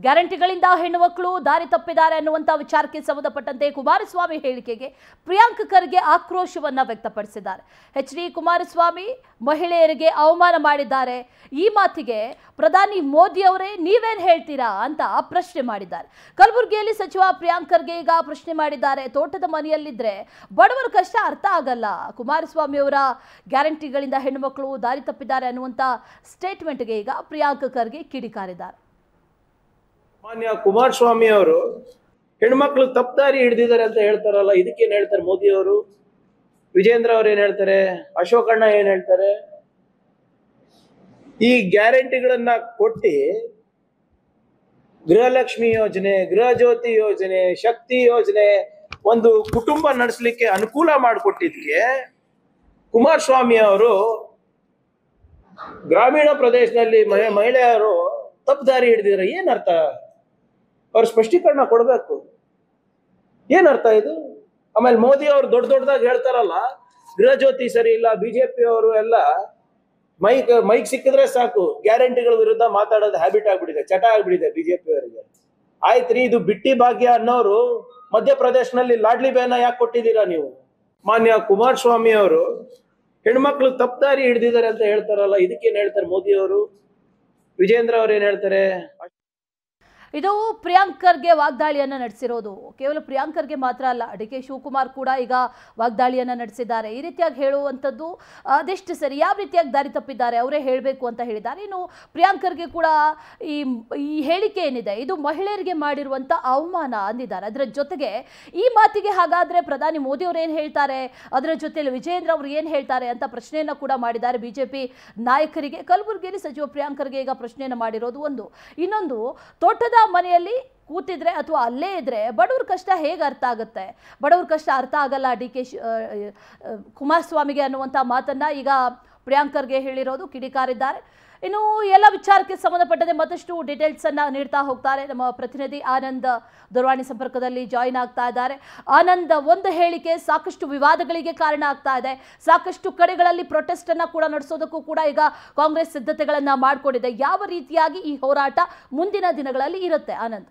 ಗ್ಯಾರಂಟಿಗಳಿಂದ ಹೆಣ್ಣುಮಕ್ಕಳು ದಾರಿ ತಪ್ಪಿದ್ದಾರೆ ಅನ್ನುವಂಥ ವಿಚಾರಕ್ಕೆ ಸಂಬಂಧಪಟ್ಟಂತೆ ಕುಮಾರಸ್ವಾಮಿ ಹೇಳಿಕೆಗೆ ಪ್ರಿಯಾಂಕ್ ಖರ್ಗೆ ಆಕ್ರೋಶವನ್ನ ವ್ಯಕ್ತಪಡಿಸಿದ್ದಾರೆ. ಎಚ್.ಡಿ. ಕುಮಾರಸ್ವಾಮಿ ಮಹಿಳೆಯರಿಗೆ ಅವಮಾನ ಮಾಡಿದ್ದಾರೆ. ಈ ಮಾತಿಗೆ ಪ್ರಧಾನಿ ಮೋದಿ ಅವರೇ ನೀವೇನು ಹೇಳ್ತೀರಾ ಅಂತ ಪ್ರಶ್ನೆ ಮಾಡಿದ್ದಾರೆ. ಕಲಬುರಗಿಯಲ್ಲಿ ಸಚಿವ ಪ್ರಿಯಾಂಕ್ ಖರ್ಗೆ ಈಗ ಪ್ರಶ್ನೆ ಮಾಡಿದ್ದಾರೆ. ತೋಟದ ಮನೆಯಲ್ಲಿದ್ದರೆ ಬಡವರ ಕಷ್ಟ ಅರ್ಥ ಆಗಲ್ಲ. ಕುಮಾರಸ್ವಾಮಿ ಅವರ ಗ್ಯಾರಂಟಿಗಳಿಂದ ಹೆಣ್ಣುಮಕ್ಕಳು ದಾರಿ ತಪ್ಪಿದ್ದಾರೆ ಅನ್ನುವಂಥ ಸ್ಟೇಟ್ಮೆಂಟ್ಗೆ ಈಗ ಪ್ರಿಯಾಂಕ್ ಖರ್ಗೆ ಕಿಡಿಕಾರಿದ್ದಾರೆ. ಮಾನ್ಯ ಕುಮಾರಸ್ವಾಮಿ ಅವರು ಹೆಣ್ಮಕ್ಳು ತಪ್ಪದಾರಿ ಹಿಡಿದಿದ್ದಾರೆ ಅಂತ ಹೇಳ್ತಾರಲ್ಲ, ಇದಕ್ಕೇನ್ ಹೇಳ್ತಾರೆ ಮೋದಿ ಅವರು? ವಿಜೇಂದ್ರ ಅವ್ರು ಏನ್ ಹೇಳ್ತಾರೆ? ಅಶೋಕಣ್ಣ ಏನ್ ಹೇಳ್ತಾರೆ? ಈ ಗ್ಯಾರಂಟಿಗಳನ್ನ ಕೊಟ್ಟಿ ಗೃಹಲಕ್ಷ್ಮಿ ಯೋಜನೆ, ಗೃಹ ಜ್ಯೋತಿ ಯೋಜನೆ, ಶಕ್ತಿ ಯೋಜನೆ ಒಂದು ಕುಟುಂಬ ನಡೆಸಲಿಕ್ಕೆ ಅನುಕೂಲ ಮಾಡಿಕೊಟ್ಟಿದ್ಕೆ ಕುಮಾರಸ್ವಾಮಿ ಅವರು ಗ್ರಾಮೀಣ ಪ್ರದೇಶದಲ್ಲಿ ಮಹಿಳೆಯರು ತಪ್ಪದಾರಿ ಹಿಡಿದಿದ್ದಾರೆ. ಏನ್ ಅರ್ಥ? ಅವ್ರ ಸ್ಪಷ್ಟೀಕರಣ ಕೊಡ್ಬೇಕು. ಏನ್ ಅರ್ಥ ಇದು? ಆಮೇಲೆ ಮೋದಿ ಅವರು ದೊಡ್ಡದಾಗಿ ಹೇಳ್ತಾರಲ್ಲ, ಗೃಹ ಜ್ಯೋತಿ ಸರಿ ಇಲ್ಲ, ಬಿಜೆಪಿ ಅವರು ಎಲ್ಲ ಮೈಕ್ ಸಿಕ್ಕಿದ್ರೆ ಸಾಕು ಗ್ಯಾರಂಟಿಗಳ ವಿರುದ್ಧ ಮಾತಾಡೋದು ಹ್ಯಾಬಿಟ್ ಆಗ್ಬಿಟ್ಟಿದೆ, ಚಟ ಆಗ್ಬಿಟ್ಟಿದೆ ಬಿಜೆಪಿ ಅವರಿಗೆ. ಆಯ್ತ್ರಿ, ಇದು ಬಿಟ್ಟಿ ಭಾಗ್ಯ ಅನ್ನೋರು ಮಧ್ಯಪ್ರದೇಶನಲ್ಲಿ ಲಾಡ್ಲಿ ಬೇನ ಯಾಕೆ ಕೊಟ್ಟಿದ್ದೀರಾ ನೀವು? ಮಾನ್ಯ ಕುಮಾರಸ್ವಾಮಿ ಅವರು ಹೆಣ್ಮಕ್ಳು ತಪ್ಪದಾರಿ ಹಿಡಿದಿದ್ದಾರೆ ಅಂತ ಹೇಳ್ತಾರಲ್ಲ, ಇದಕ್ಕೇನ್ ಹೇಳ್ತಾರೆ ಮೋದಿ ಅವರು? ವಿಜೇಂದ್ರ ಅವ್ರು ಏನ್ ಹೇಳ್ತಾರೆ? ಇದು ಪ್ರಿಯಾಂಕ್ ಖರ್ಗೆ ವಾಗ್ದಾಳಿಯನ್ನು ನಡೆಸಿರೋದು. ಕೇವಲ ಪ್ರಿಯಾಂಕ್ ಖರ್ಗೆ ಮಾತ್ರ ಅಲ್ಲ, ಡಿ.ಕೆ. ಶಿವಕುಮಾರ್ ಕೂಡ ಈಗ ವಾಗ್ದಾಳಿಯನ್ನು ನಡೆಸಿದ್ದಾರೆ. ಈ ರೀತಿಯಾಗಿ ಹೇಳುವಂಥದ್ದು ಅದೆಷ್ಟು ಸರಿ? ಯಾವ ರೀತಿಯಾಗಿ ದಾರಿ ತಪ್ಪಿದ್ದಾರೆ ಅವರೇ ಹೇಳಬೇಕು ಅಂತ ಹೇಳಿದ್ದಾರೆ. ಇನ್ನು ಪ್ರಿಯಾಂಕ್ ಖರ್ಗೆ ಕೂಡ ಈ ಹೇಳಿಕೆ ಏನಿದೆ ಇದು ಮಹಿಳೆಯರಿಗೆ ಮಾಡಿರುವಂಥ ಅವಮಾನ ಅಂದಿದ್ದಾರೆ. ಅದರ ಜೊತೆಗೆ ಈ ಮಾತಿಗೆ ಹಾಗಾದರೆ ಪ್ರಧಾನಿ ಮೋದಿ ಅವರು ಏನು ಹೇಳ್ತಾರೆ, ಅದರ ಜೊತೆಯಲ್ಲಿ ವಿಜೇಂದ್ರ ಅವರು ಏನು ಹೇಳ್ತಾರೆ ಅಂತ ಪ್ರಶ್ನೆಯನ್ನು ಕೂಡ ಮಾಡಿದ್ದಾರೆ ಬಿಜೆಪಿ ನಾಯಕರಿಗೆ. ಕಲಬುರಗಿಯಲ್ಲಿ ಸಚಿವ ಪ್ರಿಯಾಂಕ್ ಖರ್ಗೆ ಈಗ ಪ್ರಶ್ನೆಯನ್ನು ಮಾಡಿರೋದು ಒಂದು. ಇನ್ನೊಂದು, ತೋಟದ ಮನೆಯಲ್ಲಿ ಕೂತಿದ್ರೆ ಅಥವಾ ಅಲ್ಲೇ ಇದ್ರೆ ಬಡವ್ರ ಕಷ್ಟ ಹೇಗೆ ಅರ್ಥ ಆಗುತ್ತೆ? ಬಡವ್ರ ಕಷ್ಟ ಅರ್ಥ ಆಗಲ್ಲ ಡಿ.ಕೆ. ಕುಮಾರಸ್ವಾಮಿಗೆ ಅನ್ನುವಂಥ ಮಾತನ್ನ ಈಗ ಪ್ರಿಯಾಂಕ್ ಖರ್ಗೆ ಹೇಳಿರೋದು, ಕಿಡಿಕಾರಿದ್ದಾರೆ. ಇನ್ನು ಎಲ್ಲ ವಿಚಾರಕ್ಕೆ ಸಂಬಂಧಪಟ್ಟಂತೆ ಮತ್ತಷ್ಟು ಡೀಟೇಲ್ಸ್ ಅನ್ನ ನೀಡ್ತಾ ಹೋಗ್ತಾರೆ ನಮ್ಮ ಪ್ರತಿನಿಧಿ ಆನಂದ್. ದೂರವಾಣಿ ಸಂಪರ್ಕದಲ್ಲಿ ಜಾಯಿನ್ ಆಗ್ತಾ ಇದ್ದಾರೆ. ಆನಂದ್, ಒಂದು ಹೇಳಿಕೆ ಸಾಕಷ್ಟು ವಿವಾದಗಳಿಗೆ ಕಾರಣ ಆಗ್ತಾ ಇದೆ. ಸಾಕಷ್ಟು ಕಡೆಗಳಲ್ಲಿ ಪ್ರೊಟೆಸ್ಟ್ ಅನ್ನ ಕೂಡ ನಡೆಸೋದಕ್ಕೂ ಕೂಡ ಈಗ ಕಾಂಗ್ರೆಸ್ ಸಿದ್ಧತೆಗಳನ್ನ ಮಾಡಿಕೊಂಡಿದೆ. ಯಾವ ರೀತಿಯಾಗಿ ಈ ಹೋರಾಟ ಮುಂದಿನ ದಿನಗಳಲ್ಲಿ ಇರುತ್ತೆ ಆನಂದ್?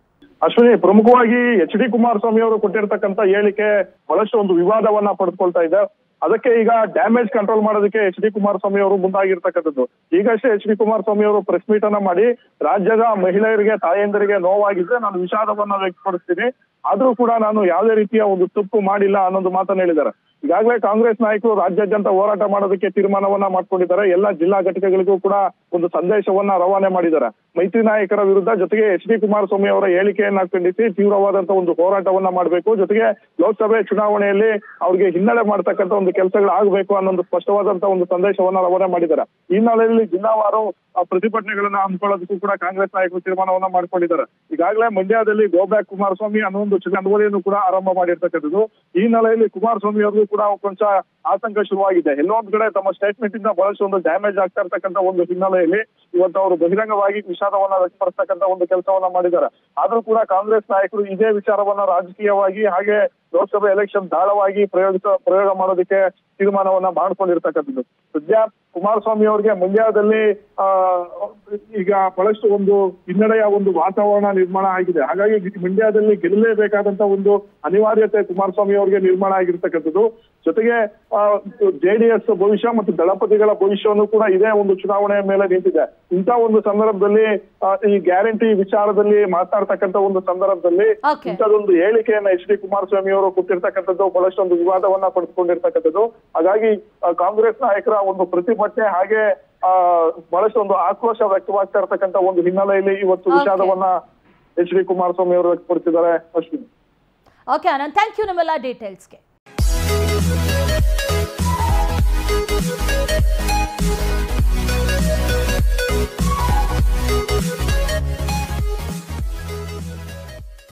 ಅಶ್ವಿನಿ, ಪ್ರಮುಖವಾಗಿ ಎಚ್.ಡಿ. ಕುಮಾರಸ್ವಾಮಿ ಅವರು ಕೊಟ್ಟಿರ್ತಕ್ಕಂಥ ಹೇಳಿಕೆ ಬಹಳಷ್ಟು ಒಂದು ವಿವಾದವನ್ನ ಪಡೆದುಕೊಳ್ತಾ ಇದೆ. ಅದಕ್ಕೆ ಈಗ ಡ್ಯಾಮೇಜ್ ಕಂಟ್ರೋಲ್ ಮಾಡೋದಕ್ಕೆ ಎಚ್.ಡಿ. ಕುಮಾರಸ್ವಾಮಿ ಅವರು ಮುಂದಾಗಿರ್ತಕ್ಕಂಥದ್ದು. ಈಗಷ್ಟೇ ಎಚ್.ಡಿ. ಕುಮಾರಸ್ವಾಮಿ ಅವರು ಪ್ರೆಸ್ ಮೀಟ್ ಅನ್ನ ಮಾಡಿ ರಾಜ್ಯದ ಮಹಿಳೆಯರಿಗೆ, ತಾಯಂದರಿಗೆ ನೋವಾಗಿದ್ರೆ ನಾನು ವಿಷಾದವನ್ನ ವ್ಯಕ್ತಪಡಿಸ್ತೀನಿ, ಆದ್ರೂ ಕೂಡ ನಾನು ಯಾವುದೇ ರೀತಿಯ ಒಂದು ತಪ್ಪು ಮಾಡಿಲ್ಲ ಅನ್ನೊಂದು ಮಾತನ್ನ ಹೇಳಿದ್ದಾರೆ. ಈಗಾಗಲೇ ಕಾಂಗ್ರೆಸ್ ನಾಯಕರು ರಾಜ್ಯಾದ್ಯಂತ ಹೋರಾಟ ಮಾಡೋದಕ್ಕೆ ತೀರ್ಮಾನವನ್ನ ಮಾಡ್ಕೊಂಡಿದ್ದಾರೆ. ಎಲ್ಲ ಜಿಲ್ಲಾ ಘಟಕಗಳಿಗೂ ಕೂಡ ಒಂದು ಸಂದೇಶವನ್ನ ರವಾನೆ ಮಾಡಿದ್ದಾರೆ. ಮೈತ್ರಿ ನಾಯಕರ ವಿರುದ್ಧ, ಜೊತೆಗೆ ಎಚ್.ಡಿ. ಕುಮಾರಸ್ವಾಮಿ ಅವರ ಹೇಳಿಕೆಯನ್ನ ಖಂಡಿಸಿ ತೀವ್ರವಾದಂತಹ ಒಂದು ಹೋರಾಟವನ್ನ ಮಾಡಬೇಕು, ಜೊತೆಗೆ ಲೋಕಸಭೆ ಚುನಾವಣೆಯಲ್ಲಿ ಅವ್ರಿಗೆ ಹಿನ್ನಡೆ ಮಾಡ್ತಕ್ಕಂಥ ಒಂದು ಕೆಲಸಗಳು ಆಗಬೇಕು ಅನ್ನೋ ಸ್ಪಷ್ಟವಾದಂತಹ ಒಂದು ಸಂದೇಶವನ್ನ ರವಾನೆ ಮಾಡಿದ್ದಾರೆ. ಈ ಹಿನ್ನೆಲೆಯಲ್ಲಿ ಜಿಲ್ಲಾವಾರು ಪ್ರತಿಭಟನೆಗಳನ್ನ ಹಮ್ಮಿಕೊಳ್ಳೋದಕ್ಕೂ ಕೂಡ ಕಾಂಗ್ರೆಸ್ ನಾಯಕರು ತೀರ್ಮಾನವನ್ನ ಮಾಡ್ಕೊಂಡಿದ್ದಾರೆ. ಈಗಾಗಲೇ ಮಂಡ್ಯದಲ್ಲಿ ಗೋ ಬ್ಯಾಕ್ ಕುಮಾರಸ್ವಾಮಿ ಅನ್ನೋ ಒಂದು ಚಳವಳಿಯನ್ನು ಕೂಡ ಆರಂಭ ಮಾಡಿರ್ತಕ್ಕಂಥದ್ದು. ಈ ಹಿನ್ನೆಲೆಯಲ್ಲಿ ಕುಮಾರಸ್ವಾಮಿ ಅವ್ರಿಗೂ ಕೂಡ ಕೊಂಚ ಆತಂಕ ಶುರುವಾಗಿದೆ. ಎಲ್ಲೊಂದ್ ಕಡೆ ತಮ್ಮ ಸ್ಟೇಟ್ಮೆಂಟ್ ಇಂದ ಬಹಳಷ್ಟು ಒಂದು ಡ್ಯಾಮೇಜ್ ಆಗ್ತಾ ಇರ್ತಕ್ಕಂಥ ಒಂದು ಹಿನ್ನೆಲೆಯಲ್ಲಿ ಇವತ್ತು ಅವರು ಬಹಿರಂಗವಾಗಿ ವಿಷಾದವನ್ನ ವ್ಯಕ್ತಪಡಿಸ್ತಕ್ಕಂಥ ಒಂದು ಕೆಲಸವನ್ನ ಮಾಡಿದ್ದಾರೆ. ಆದ್ರೂ ಕೂಡ ಕಾಂಗ್ರೆಸ್ ನಾಯಕರು ಇದೇ ವಿಚಾರವನ್ನ ರಾಜಕೀಯವಾಗಿ ಹಾಗೆ ಲೋಕಸಭೆ ಎಲೆಕ್ಷನ್ ದಾಳವಾಗಿ ಪ್ರಯೋಗ ಮಾಡೋದಕ್ಕೆ ತೀರ್ಮಾನವನ್ನ ಮಾಡ್ಕೊಂಡಿರ್ತಕ್ಕಂಥದ್ದು. ಸದ್ಯ ಕುಮಾರಸ್ವಾಮಿ ಅವರಿಗೆ ಮಂಡ್ಯದಲ್ಲಿ ಈಗ ಬಹಳಷ್ಟು ಒಂದು ಹಿನ್ನಡೆಯ ಒಂದು ವಾತಾವರಣ ನಿರ್ಮಾಣ ಆಗಿದೆ. ಹಾಗಾಗಿ ಮಂಡ್ಯದಲ್ಲಿ ಗೆಲ್ಲಲೇಬೇಕಾದಂತ ಒಂದು ಅನಿವಾರ್ಯತೆ ಕುಮಾರಸ್ವಾಮಿ ಅವರಿಗೆ ನಿರ್ಮಾಣ ಆಗಿರ್ತಕ್ಕಂಥದ್ದು. ಜೊತೆಗೆ ಜೆಡಿಎಸ್ ಭವಿಷ್ಯ ಮತ್ತು ದಳಪತಿಗಳ ಭವಿಷ್ಯವನ್ನು ಕೂಡ ಇದೇ ಒಂದು ಚುನಾವಣೆಯ ಮೇಲೆ ನಿಂತಿದೆ. ಇಂಥ ಒಂದು ಸಂದರ್ಭದಲ್ಲಿ ಈ ಗ್ಯಾರಂಟಿ ವಿಚಾರದಲ್ಲಿ ಮಾತಾಡ್ತಕ್ಕಂಥ ಒಂದು ಸಂದರ್ಭದಲ್ಲಿ ಇಂಥದೊಂದು ಹೇಳಿಕೆಯನ್ನ ಎಚ್.ಡಿ. ಕುಮಾರಸ್ವಾಮಿ ಅವರು ಕೊಟ್ಟಿರ್ತಕ್ಕಂಥದ್ದು ಬಹಳಷ್ಟು ಒಂದು ವಿವಾದವನ್ನ ಪಡೆದುಕೊಂಡಿರ್ತಕ್ಕಂಥದ್ದು. ಹಾಗಾಗಿ ಕಾಂಗ್ರೆಸ್ ನಾಯಕರ ಒಂದು ಪ್ರತಿಭಟನೆ ಹಾಗೆ ಬಹಳಷ್ಟು ಒಂದು ಆಕ್ರೋಶ ವ್ಯಕ್ತವಾಗ್ತಾ ಇರ್ತಕ್ಕಂಥ ಒಂದು ಹಿನ್ನೆಲೆಯಲ್ಲಿ ಇವತ್ತು ವಿಷಾದವನ್ನ ಎಚ್.ಡಿ. ಕುಮಾರಸ್ವಾಮಿ ಅವರು ವ್ಯಕ್ತಪಡಿಸಿದ್ದಾರೆ. Ashwini. Okay Anand, thank you ನಮ್ಮೆಲ್ಲ ಡೀಟೇಲ್ಸ್ಗೆ.